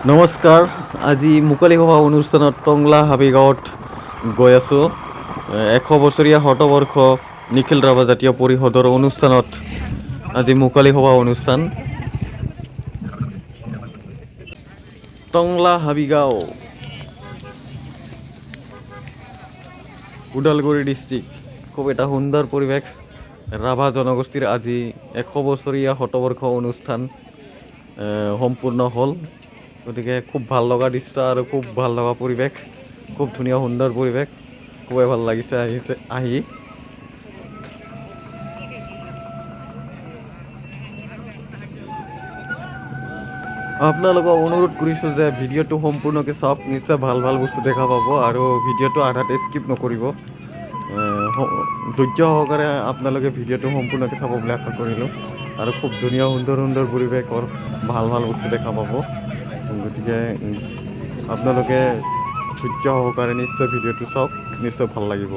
নমস্কাৰ। আজি মুকলি সভা অনুষ্ঠানত টংলা হাবিগাঁৱত গৈ আছোঁ। 100 বছৰীয়া শতবৰ্ষ নিখিল ৰাভা জাতীয় পৰিষদৰ অনুষ্ঠানত আজি মুকলি সভা অনুষ্ঠান। টংলা হাবিগাঁও, ওদালগুৰি ডিষ্ট্ৰিক্ট। খুব এটা সুন্দৰ পৰিৱেশ। ৰাভা জনগোষ্ঠীৰ আজি 100 বছৰীয়া শতবৰ্ষ অনুষ্ঠান সম্পূৰ্ণ হ'ল। গতিকে খুব ভাল লগা দৃশ্য আৰু খুব ভাল লগা পৰিৱেশ, খুব ধুনীয়া সুন্দৰ পৰিৱেশ, খুবেই ভাল লাগিছে আহি। আপোনালোকক অনুৰোধ কৰিছোঁ যে ভিডিঅ'টো সম্পূৰ্ণকৈ চাওক, নিশ্চয় ভাল ভাল বস্তু দেখা পাব আৰু ভিডিঅ'টো আধাতে স্কিপ নকৰিব। ধৈৰ্য সহকাৰে আপোনালোকে ভিডিঅ'টো সম্পূৰ্ণকৈ চাব বুলি আশা কৰিলোঁ আৰু খুব ধুনীয়া সুন্দৰ সুন্দৰ পৰিৱেশৰ ভাল ভাল বস্তু দেখা পাব। গতিকে আপোনালোকে ধৈৰ্য সহকাৰে নিশ্চয় ভিডিঅ'টো চাওক, নিশ্চয় ভাল লাগিব।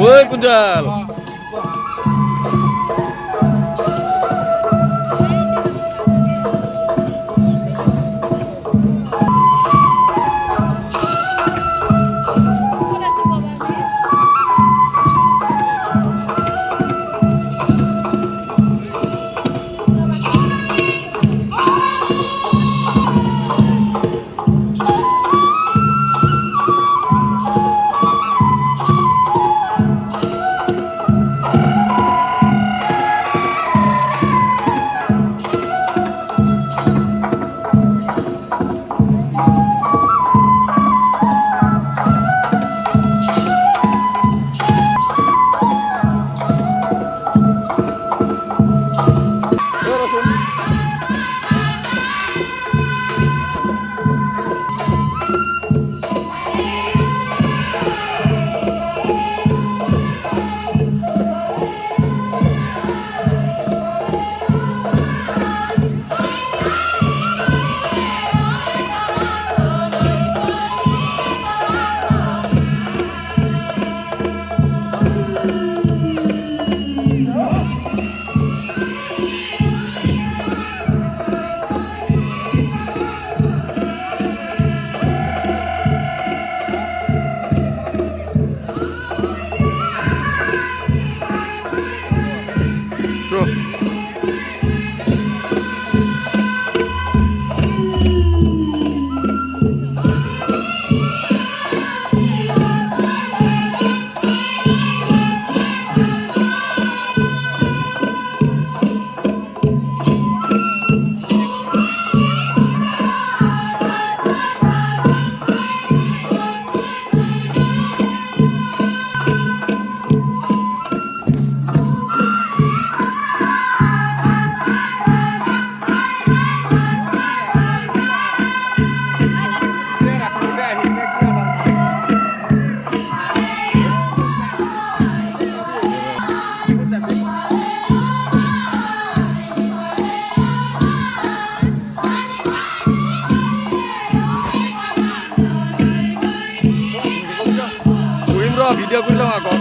ঐ কুঞ্জাল, ভিডিঅ' কৰি লওঁ আকৌ।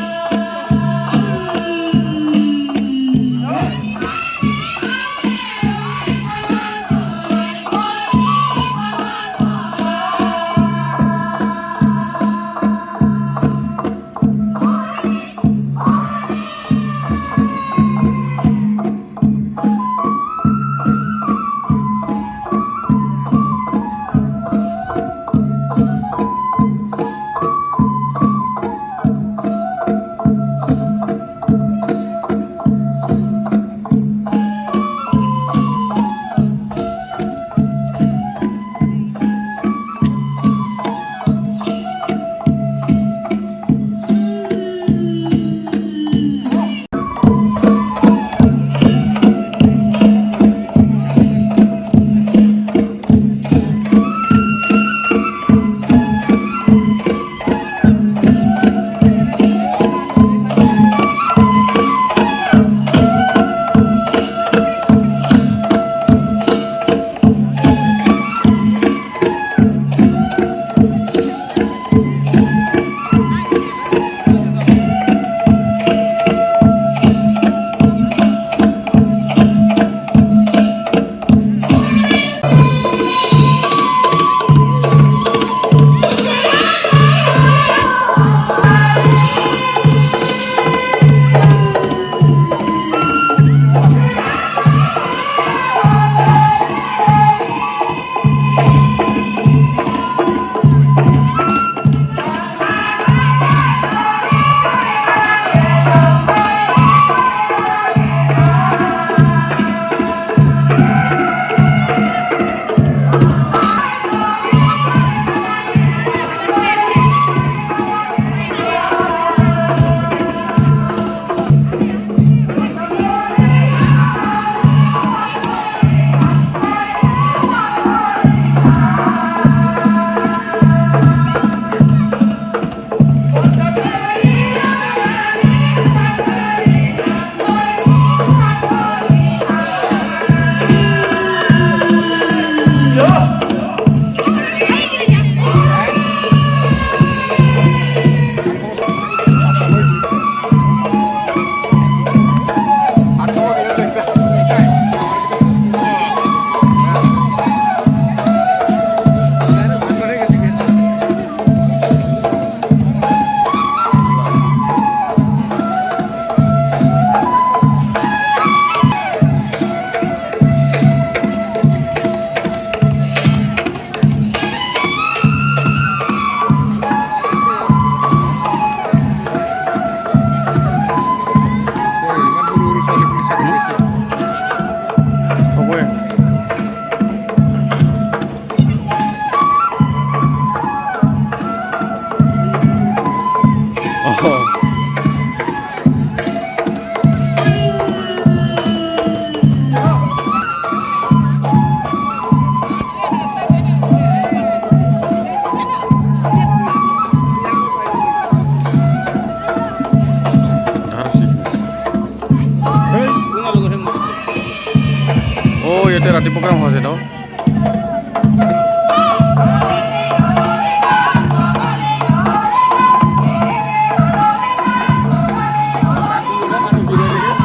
ইয়াতে ৰাতি প্ৰগ্ৰাম হৈ আছে ন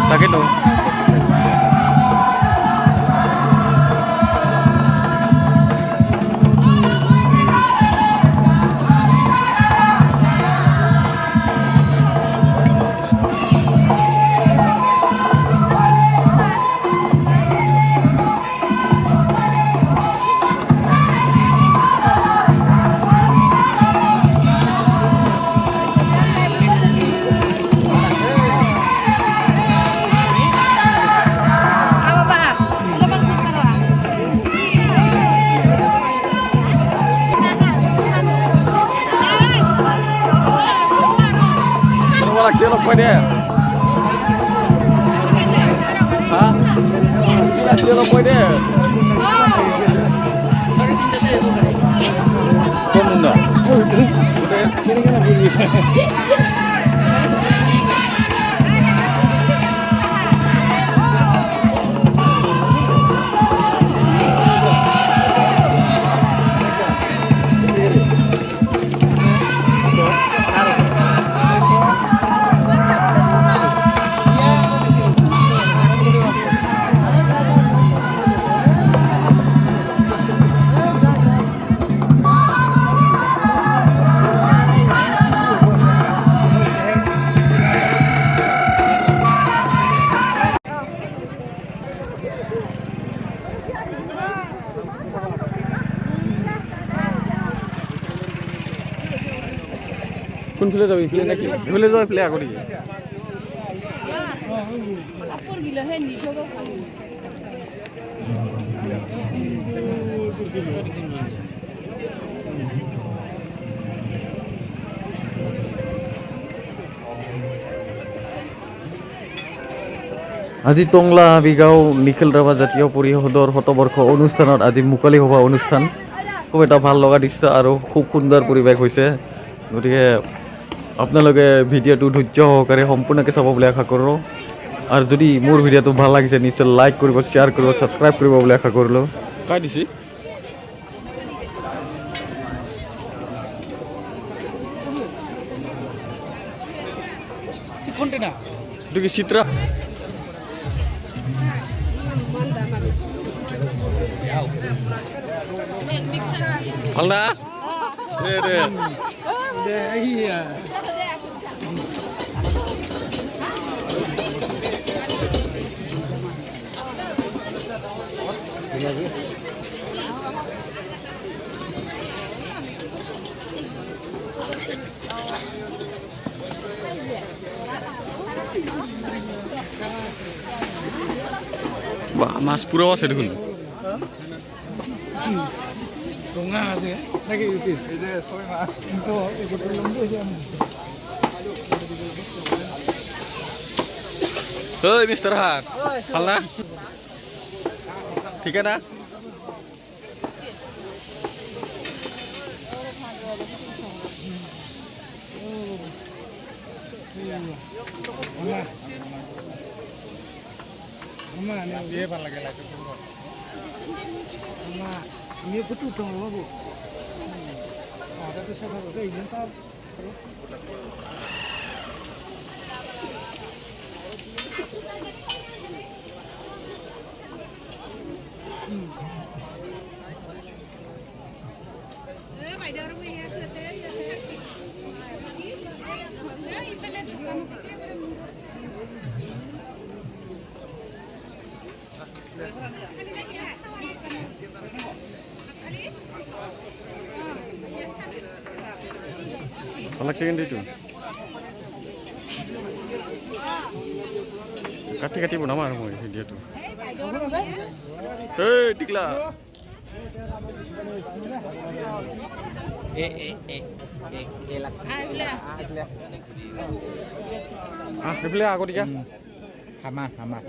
তাকেতো লাগছে অলপ কৈ দে হা লাগছে অলপ কৈ দে কোন না কোনফালে যাবি ইফালে নাকি ইফালে যাও ইফালে আগত আজি টংলা হাবিগাঁও নিখিল ৰাভা জাতীয় পৰিষদৰ শতবৰ্ষ অনুষ্ঠানত আজি মুকলি সভা অনুষ্ঠান খুব এটা ভাল লগা দৃশ্য আৰু খুব সুন্দৰ পৰিৱেশ হৈছে গতিকে আপোনালোকে ভিডিঅ'টো ধৈৰ্য সহকাৰে সম্পূৰ্ণকৈ চাব বুলি আশা কৰোঁ আৰু যদি মোৰ ভিডিঅ'টো ভাল লাগিছে নিশ্চয় লাইক কৰিব শ্বেয়াৰ কৰিব ছাবস্ক্ৰাইব কৰিব বুলি আশা কৰিলোঁ কাই দিছে এইটো কি চিত্ৰা ভাল না দে দে বাহ মাছ পুরাও আছে দেখুন টঙা আছে নাকি এই যে ছয় মাছ তো এগুলো লম্বা হয়ে ওই মিস্টার হাত ভাল না ঠিক আছে না দিয়ে ভাল লাগে আমি একটু উঠো বাবু তো সাথে এই দিনটা লাগছে কিন্তু এইটো কাটি কাটি বনাম আৰু মই ভিডিঅ'টো এই টিকলা সেইফালে আগতীয়া হামা হামা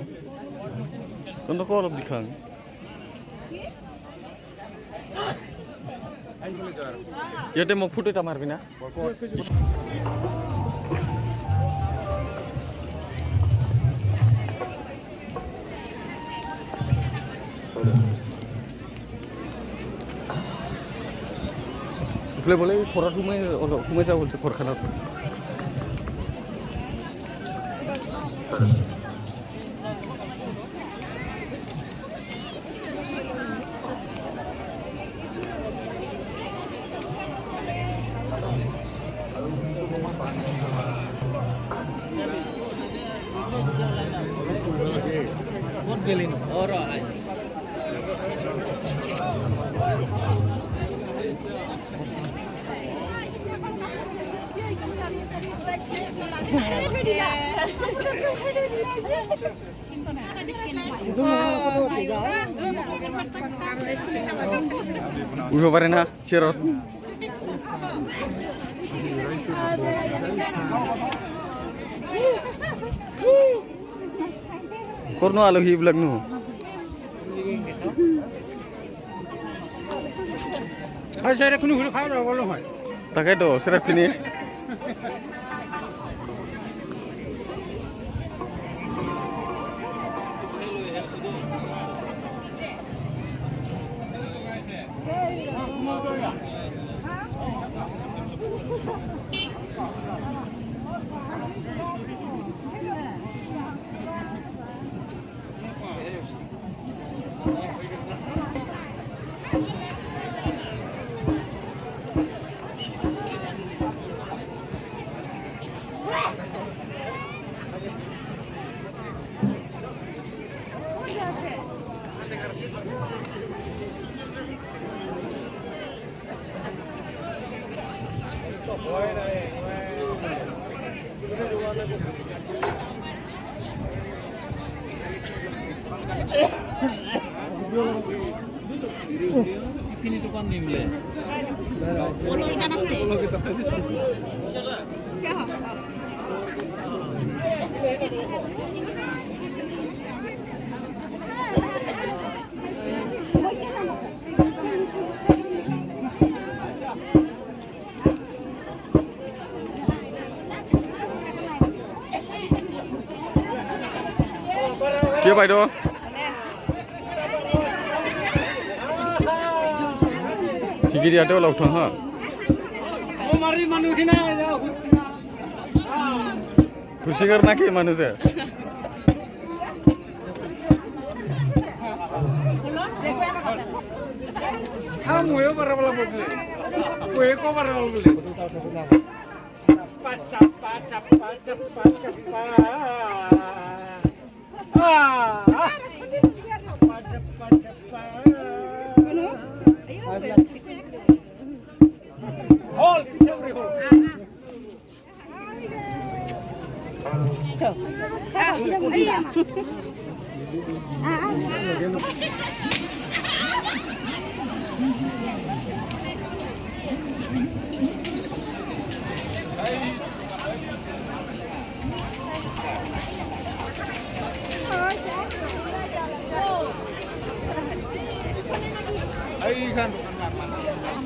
তহঁতকো অলপ দেখাম ইয়াতে মোক ফটো এটা মাৰবি না ইফালে বোলে ঘৰত সোমাই যাব বলছে ঘৰখনত ক'ত গেলি নো উঠিব পাৰে না চেয়াৰত কৰনো আলহী এইবিলাক নো তাকেতো চেৰাখিনি এইখিনি দোকান নিমলে কিয় বাইদেউ ঠিকেই ইয়াতে ওলাব থ হা খুচিগাৰ না কি মানুহ যে ময়ো পাৰ বলে ময়ে কো পাৰ বলে পাচা পাচা পাচা পাচা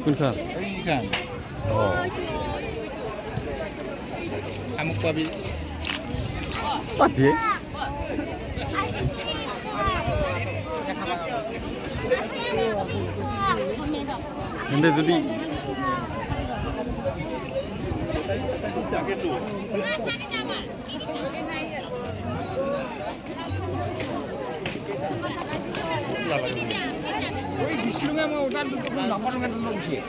কোনখন এইখান আমুক পাবি পাবি এনে যদি Disilungnya mau udah nomor dengan sih.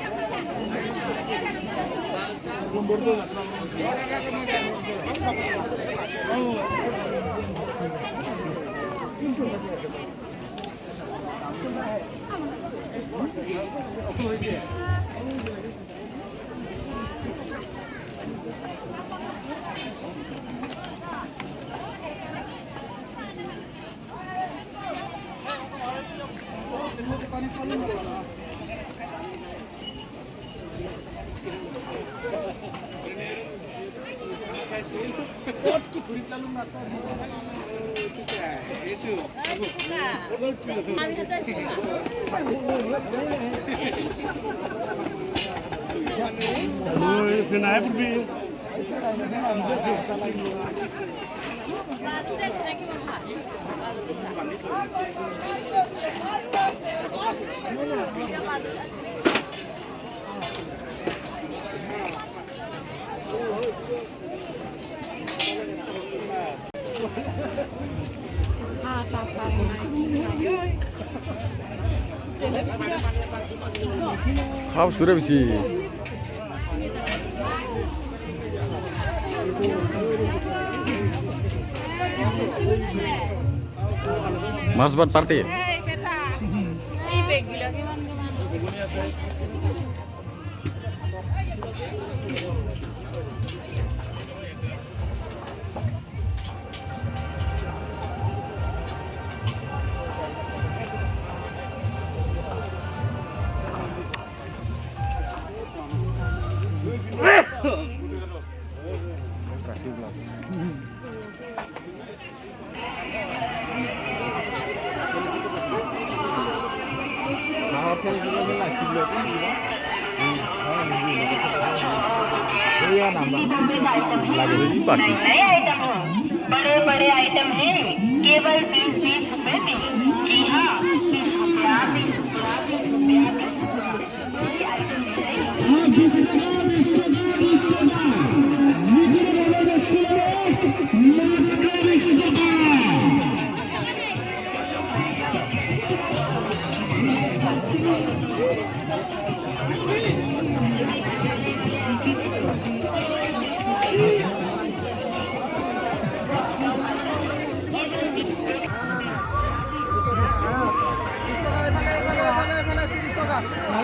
খাওয়া দূরে বেশি মাছ ভাত পার্টি नए आइटम हो बड़े बड़े आइटम हैं केवल 20-20 रुपए में जी हाँ 20 रुपया 20 रुपया 20 रुपया 20 रुपया ये आइटम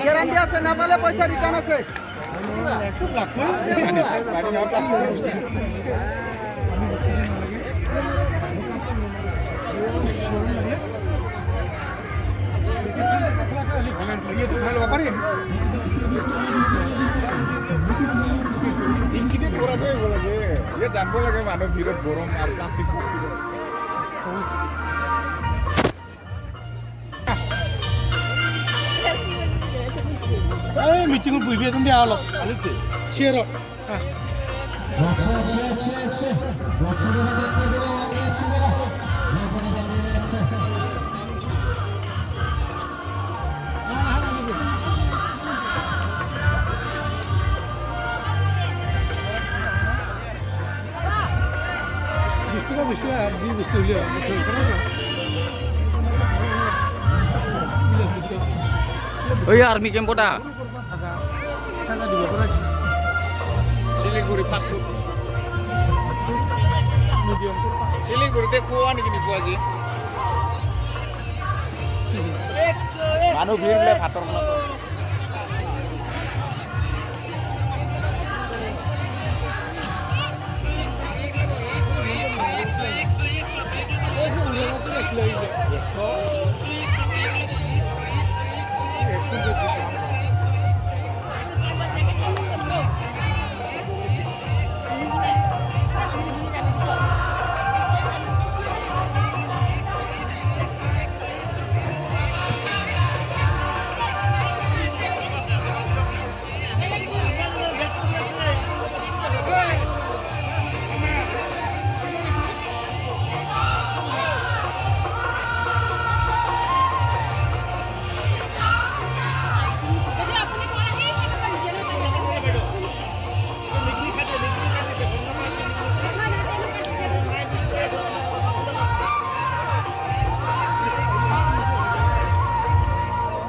গ্যারান্টি আছে না পালে পয়সা রিটার্ন আছে জানব লাগে মানুহ ভিৰত গৰম আৰু প্লাষ্টিক মিটিঙত বহিবি এখন দিয়া অলপ চিয়াৰত বস্তু যি বস্তু ওই আৰ্মি ক্যাম্পটা শিলিগুৰি ফাষ্ট ফুড শিলিগুৰিতে খোৱা নেকি নোপোৱা যে মানুহ ভিৰ বোলে ভাতৰ বনাব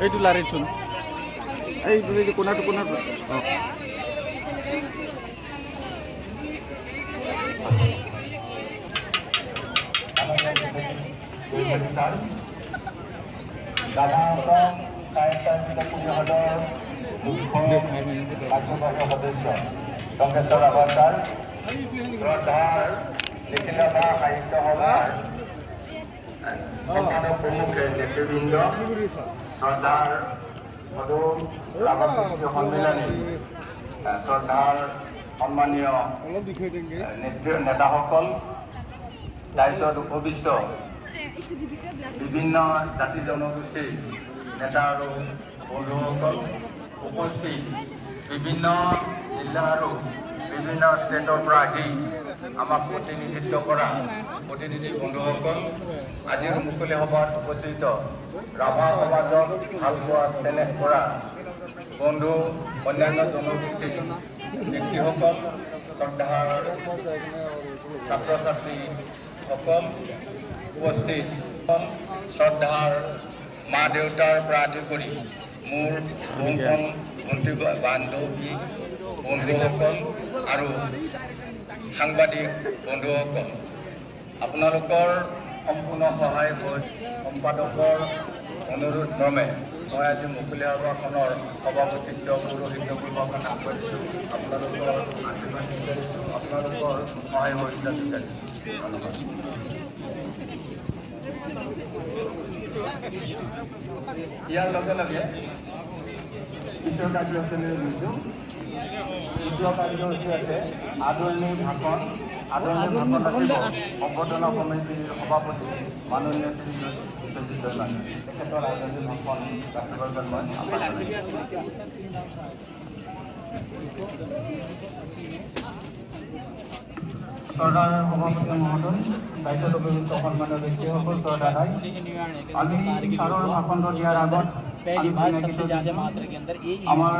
এইটো লাৰিচোন এইটো কোনাটো কোনাটো শ্ৰদ্ধাৰ মধুৰ ৰামকৃষ্ণ সম্মিলনী শ্ৰদ্ধাৰ সম্মানীয় নেতাসকল তাৰপিছত উপবিষ্ট বিভিন্ন জাতি জনগোষ্ঠীৰ নেতা আৰু বন্ধুসকল উপস্থিত বিভিন্ন জিলা আৰু বিভিন্ন ষ্টেটৰ পৰা আহি আমাক প্ৰতিনিধিত্ব কৰা প্ৰতিনিধি বন্ধুসকল আজিৰ মুকলি সভাত উপস্থিত ৰাভা সমাজক ভাল পোৱা চেনেহ কৰা বন্ধু অন্যান্য জনগোষ্ঠীৰ ব্যক্তিসকল শ্ৰদ্ধাৰ ছাত্ৰ ছাত্ৰীসকল উপস্থিত শ্ৰদ্ধাৰ মা দেউতাৰ পৰা আদি কৰি মোৰ বন্ধন ভণ্টি বান্ধৱী বন্ধুসকল আৰু সাংবাদিক বন্ধুসকল, আপোনালোকৰ সম্পূৰ্ণ সহায় হৈ সম্পাদকৰ অনুৰোধ ক্ৰমে মই আজি মুকলি সভাখনৰ সভাপতিত্ব পৌৰোহিত্যপূৰ্বক আগবাঢ়িছোঁ। আপোনালোকৰ আশীৰ্বাদ বিচাৰিছোঁ, আপোনালোকৰ সহায় সহযোগিতা বিচাৰিছোঁ। ইয়াৰ লগে লগে দ্বিতীয় কাৰ্যসূচীলৈ গৈছোঁ। দ্বিতীয় কাৰ্যসূচী আছে আদৰণি ভাষণ। আদৰণি ভাষণ ৰাখিব সম্বৰ্ধনা সমিতিৰ সভাপতি মাননীয় শ্ৰীযুত বিশ্বজিৎ দৈমাৰী। তেখেতৰ আদৰণি ভাষণ ৰাখিবৰ বাবে মই আহ্বান জনাইছোঁ। চৰদাৰ সভাপতি মহোদয়, দায়িত্বত অভিযুক্ত সন্মানীয় ব্যক্তিসকল, চৰদাৰাই আমি ছাৰৰ ভাষণ দিয়াৰ আগত पहली बार सबसे ज़्यादा मात्रा के अंदर ये আমাৰ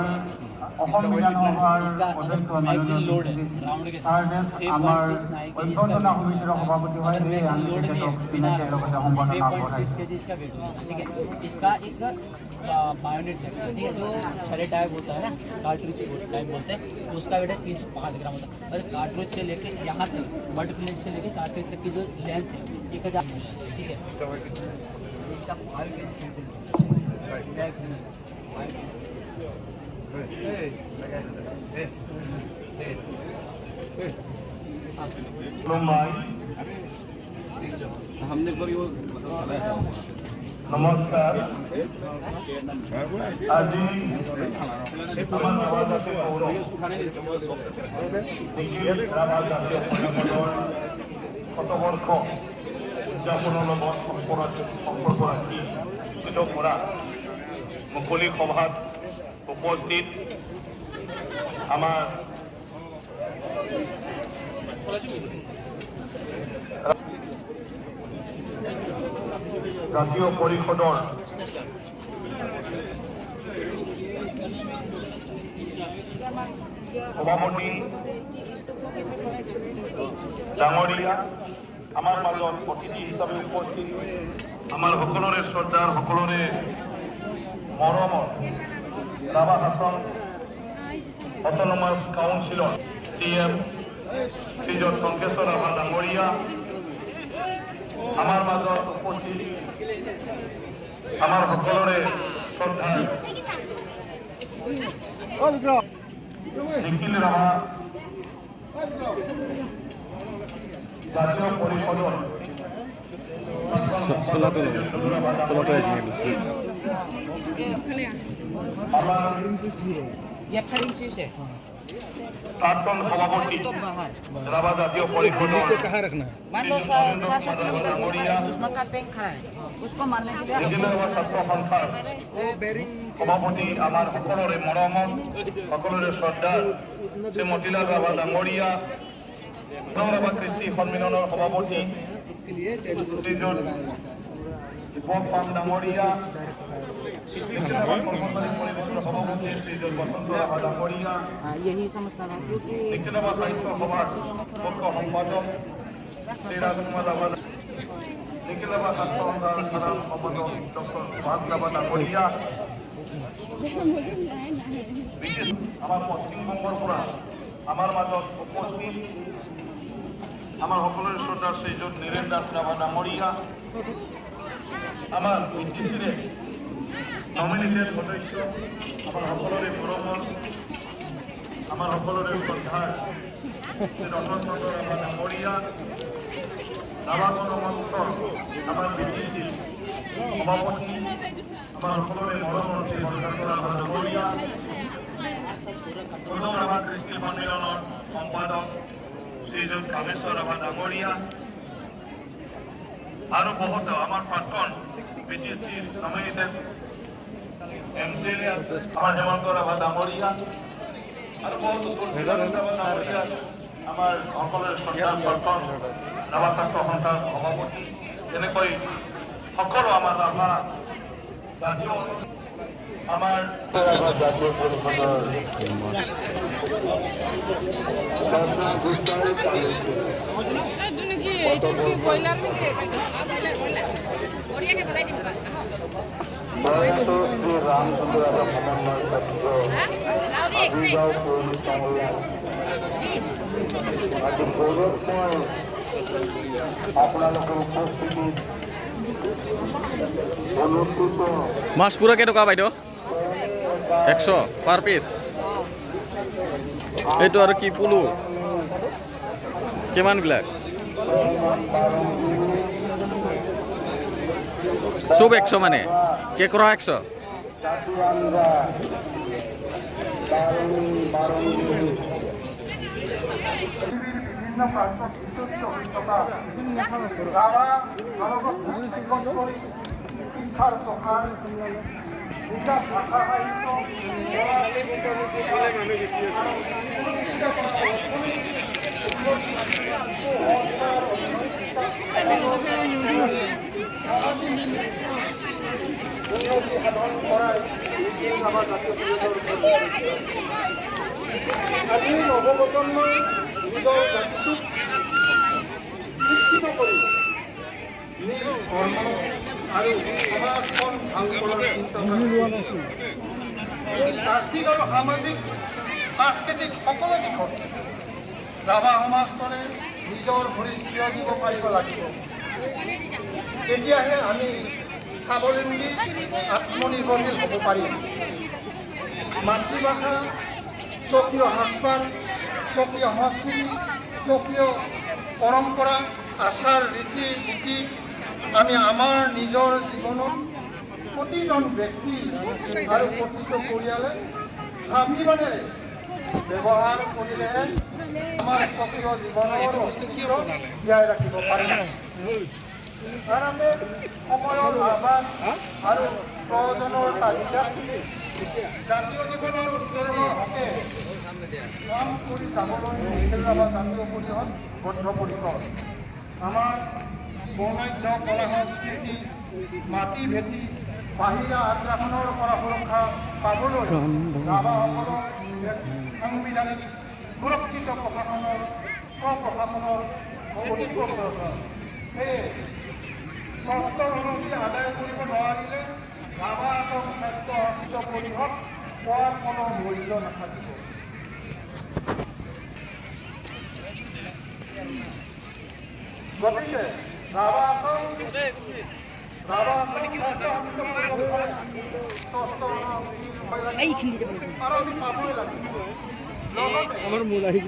অসম বিধান সভাৰ इसका অধ্যক্ষ मैक्सिमम लोड है राउंड के साथ আমাৰ 3.6 অভ্যৰ্থনা সমিতিৰ সভাপতি হয় अगर এই আমি मैक्सिमम लोड তেখেতক में চিনাকি লগতে সম্বৰ্ধনা আগবঢ়াইছোঁ। 3.6 kg इसका वेट होता है, ठीक है। इसका एक बायोनेट है, ठीक है, जो छरे टाइप होता है ना, कार्ट्रिज टाइप बोलते हैं, तो उसका वेट है 305 ग्राम होता है। और कार्ट्रिज से लेके यहाँ तक बट प्लेट से लेके कार्ट्रिज तक की जो लेंथ है 1000, ठीक है। इसका 5 kg सेंटर নমস্কাৰ। আজি আমাৰ নৱজাতি গৌৰৱ ৰাভা জাতীয় পৰিষদৰ শতবৰ্ষ উদযাপনৰ লগত সম্পৰ্ক ৰাখি অনুষ্ঠিত কৰা মুকলি সভাত উপস্থিত আমাৰ জাতীয় পৰিষদৰ সভাপতি ডাঙৰীয়া, আমাৰ মাজত অতিথি হিচাপে উপস্থিত আমাৰ সকলোৰে শ্ৰদ্ধাৰ, সকলোৰে মৰমৰ ৰাভা শাসন অট'নমাছ কাউন্সিলৰ CM শ্ৰীযুত শংকেশ্বৰ ৰাভা ডাঙৰীয়া, আমাৰ মাজত উপস্থিত আমাৰ সকলোৰে শ্ৰদ্ধাৰ নিখিল ৰাভা জাতীয় পৰিষদৰ प्राक्तन सभापति राभा जातीय परिषदर मान लो उसमें का टैंक खड़ा है, उसको मारने के लिए ছাত্র সন্থাৰ সভাপতি আমাৰ সকলোৰে মৰমৰ, সকলোৰে শ্ৰদ্ধাৰ শ্ৰী মতিলাল ৰাভা ডাঙৰীয়া, ৰাভা কৃষ্টি সন্মিলনৰ সভাপতি শ্ৰীযুত দীপক পাম ডাঙৰীয়া, সভাপতি শ্ৰীযুত বসন্ত ৰাভা ডাঙৰীয়া, यही समझता था क्योंकि নিখিলৰাভা সাহিত্য সভাৰ মুখ্য সম্পাদক শ্ৰী ৰাজকুমাৰ ৰাভা, নিখিলৰাভা ছাত্ৰ সন্থাৰ সাধাৰণ সম্পাদক ডক্টৰ সুভাষ ৰাভা ডাঙৰীয়া, আমাৰ পশ্চিমবংগৰ পৰা আমাৰ মাজত উপস্থিত আমাৰ সকলোৰে শ্ৰদ্ধাৰ শ্ৰীযুত নীৰেণ দাস ৰাভা ডাঙৰীয়া, আমাৰ বিটিচিৰে নমিনেটেড সদস্য আমাৰ সকলোৰে মৰমৰ, আমাৰ সকলোৰে শ্ৰদ্ধাৰ শ্ৰী ৰতন চন্দ্ৰ ৰাভা ডাঙৰীয়া, ৰাভা গণমঞ্চৰ আমাৰ বিটিচিৰ সভাপতি আমাৰ সকলোৰে মৰমৰ শ্ৰী বসন্ত ৰাভা ডাঙৰীয়া, প্ৰথম ৰাভা কৃষ্টি সন্মিলনৰ সম্পাদক শ্ৰীযুত কামেশ্বৰ ৰাভা ডাঙৰীয়া আৰু বহুত আমাৰ প্ৰাক্তন বিটিচি নমিনেটেড MCLA আমাৰ হেমন্ত ৰাভা ডাঙৰীয়া আৰু বহুত ডাঙৰীয়া আমাৰ সকলোৰে শ্ৰদ্ধাৰ প্ৰাক্তন ৰাভা ছাত্ৰ সন্থাৰ সভাপতি, তেনেকৈ সকলো আমাৰ ৰাভা জাতীয় আমাৰ ৰাভা জাতীয় পৰিষদৰ কি কইলাৰ নাকি কইলাৰ বড়িয়া কে বলাই দিবা প্ৰয়াত শ্ৰী ৰামচন্দ্ৰ ৰাজা সমন্বয় সত্য আবিৰ্ভাব তৈৰি সংগ্ৰাম আজকে গৌৰবময় আপোনালোকৰ উপস্থিতিত অনুষ্ঠিত মাছ পুৰা কেইটকা বাইদেউ 100 পাৰ পিচ এইটো আৰু কি পুলু কিমানবিলাক চব 100 মানে কেকৰা 100 বিভিন্ন প্ৰান্তত বিশ্বস্ত হৈ থকা ৰাভা জনগোষ্ঠীৰ কৰি শিক্ষাৰ প্ৰসাৰ বিকাশ ভাষা সাহিত্য উন্নতি সাধন কৰাই আমাৰ জাতীয় পৰিষদৰ আজি নৱপ্ৰজন্মই নিজৰ জাতিটোক শিক্ষিত কৰি নিজ ধৰ্ম আৰু সমাজখন ভাল কৰাৰ চিন্তা আৰ্থিক আৰু সামাজিক সাংস্কৃতিক সকলো দিশত ৰাভা সমাজখনে নিজৰ ভৰিত থিয় দিব পাৰিব লাগিব তেতিয়াহে আমি স্বাৱলম্বী আত্মনিৰ্ভৰশীল হ'ব পাৰিম মাতৃভাষা স্বকীয় সাজপাৰ স্বকীয় সংস্কৃতি স্বকীয় পৰম্পৰা আচাৰ ৰীতি নীতি আমি আমাৰ নিজৰ জীৱনত প্ৰতিজন ব্যক্তি আৰু প্ৰতিটো পৰিয়ালে স্বাভিমানেৰে ব্যৱহাৰ কৰিলেহে আমাৰ স্বকীয় জীৱনৰ অস্তিত্ব জীয়াই ৰাখিব পাৰিম আনহাতে সময়ৰ আহ্বান আৰু প্ৰয়োজনৰ তালিকা জাতীয় জীৱনৰ উত্তৰণৰ হকে কাম কৰি যাবলৈ ৰাভা জাতীয় পৰিষদ বদ্ধপৰিকৰ আমাৰ বৰ্ণাঢ্য কলা সংস্কৃতি মাটি ভেটি বাহিৰা আগ্ৰাসনৰ পৰা সুৰক্ষা পাবলৈ ৰাভাসকলক সাংবিধানিক সুৰক্ষিত প্ৰশাসনৰ স্বপ্ৰশাসনৰ অধিক প্ৰয়োজন সেয়ে স্বাস্থ্য অনুমতি আদায় কৰিব নোৱাৰিলে ৰাভা একক স্বাস্থ্য সংস্কৃত পৰিষদ পোৱাৰ কোনো মূল্য নাথাকিব গতিকে ৰাভা আমার মূল আহি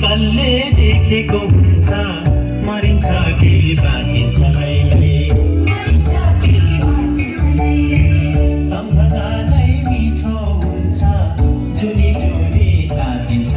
कल्ले देखेको हुन्छ मरिन्छ कि बाँचिन्छ सम्झना नै मिठो हुन्छ जुनी जुनी साँचिन्छ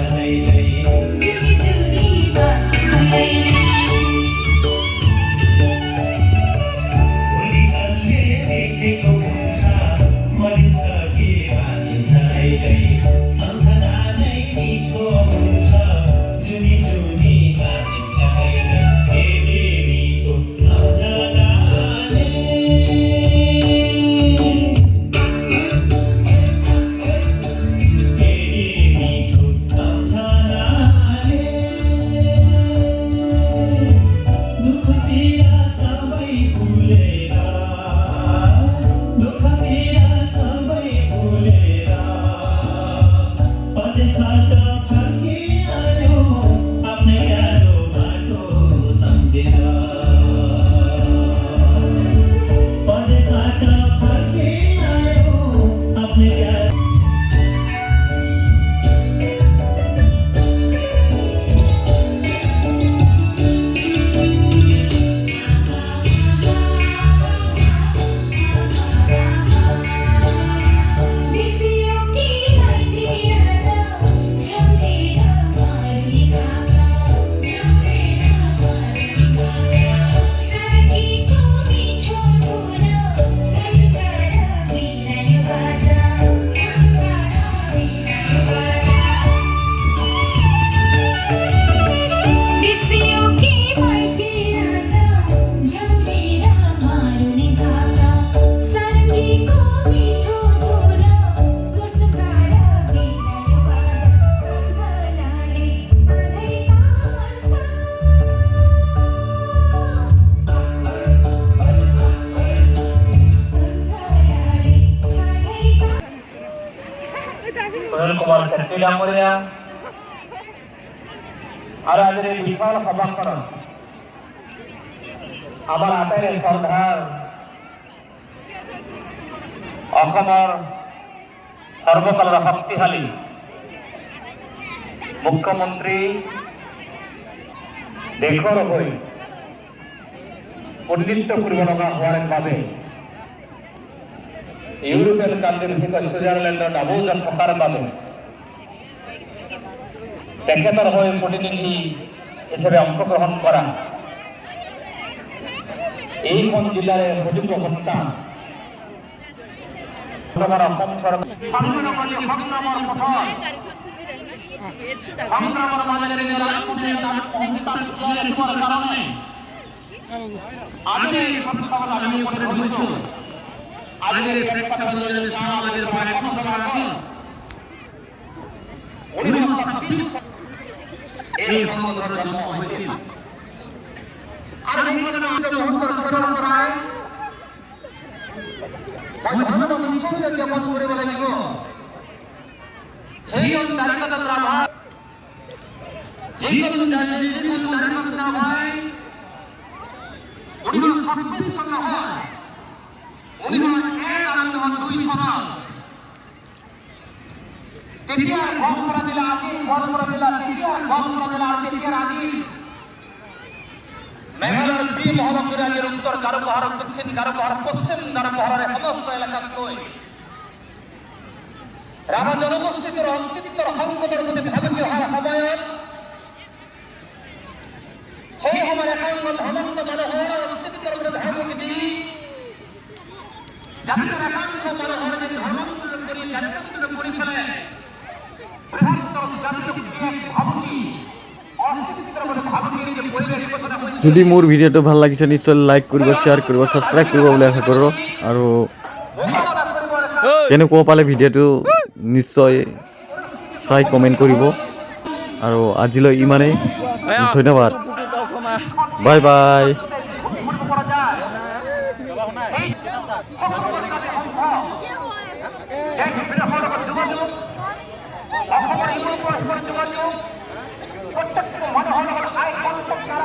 ডাঙৰীয়া আৰু আজিৰ এই বিশাল সভাখনত আমাৰ আটাইৰে শ্ৰদ্ধাৰ অসমৰ সৰ্বকালৰ শক্তিশালী মুখ্যমন্ত্ৰী দেশৰ হৈ প্ৰতিনিধিত্ব কৰিব লগা হোৱাৰ বাবে ইউৰোপীয়ান কাণ্ট্ৰি বিশেষকৈ ছুইজাৰলেণ্ডৰ ডাভোছত থকাৰ বাবে তেখেতৰ হৈ প্ৰতিনিধি হিচাপে অংশগ্ৰহণ কৰা এইখন জিলাৰে সুযোগ্য সন্তান বৰ্তমান অসম চৰকাৰ সংগ্ৰামৰ মাজেৰে কাৰণে আজিৰ এই সভাত আমি উপস্থিত হৈছো। আজিৰ এই প্ৰেক্ষাপটত যদি চাওঁ আজিৰ পৰা ১ বছৰ আগত ১৯২৬ এই সমাজৰ জন্ম হৈছিল আৰু সেই ঘটনা পৰাই মই ধন্যবাদ নিশ্চয় জ্ঞাপন কৰিব লাগিব। সেই তাৰিখত আমাৰ যিকোনো তাৰিখত হয় ১৯২৬ চন নহয় ১৯০১ আৰু ২ চনত তেতিয়া গোৱালপাৰা জিলা আছিল গোৱালপাৰা জিলা তেতিয়া গোৱালপাৰা জিলা আৰু তেতিয়াৰ আজি মেঘালয়ৰ বি মহলপুৰ ৰাজ্যৰ উত্তৰ গাৰো পাহাৰ দক্ষিণ গাৰো পাহাৰ পশ্চিম গাৰো পাহাৰৰ সমস্ত এলেকাত লৈ ৰাভা জনগোষ্ঠীৰ অস্তিত্বৰ সংকটৰ প্ৰতি ভাবুকি অহাৰ সময়ত সেই সময়ত একাংশ ধৰ্মান্ত মানুহৰ অস্তিত্বৰ প্ৰতি ভাবুকি দি জাতিৰ একাংশ মানুহৰ যদি ধৰ্মান্তৰ কৰি জাতিৰ কৰি পেলাই বৃহত্তৰ জাতিক ভাবুকি অস্তিত্বৰ প্ৰতি ভাবুকি যে পৰিৱেশ ৰচনা হৈছে। যদি মোৰ ভিডিঅ'টো ভাল লাগিছে নিশ্চয় লাইক কৰিব, শ্বেয়াৰ কৰিব, ছাবস্ক্ৰাইব কৰিব বুলি আশা কৰোঁ আৰু কেনেকুৱা পালে ভিডিঅ'টো নিশ্চয় চাই কমেণ্ট কৰিব আৰু আজিলৈ ইমানেই। ধন্যবাদ, বাই বাই। প্ৰত্যেক মানুষেৰ আয় সংখ্যা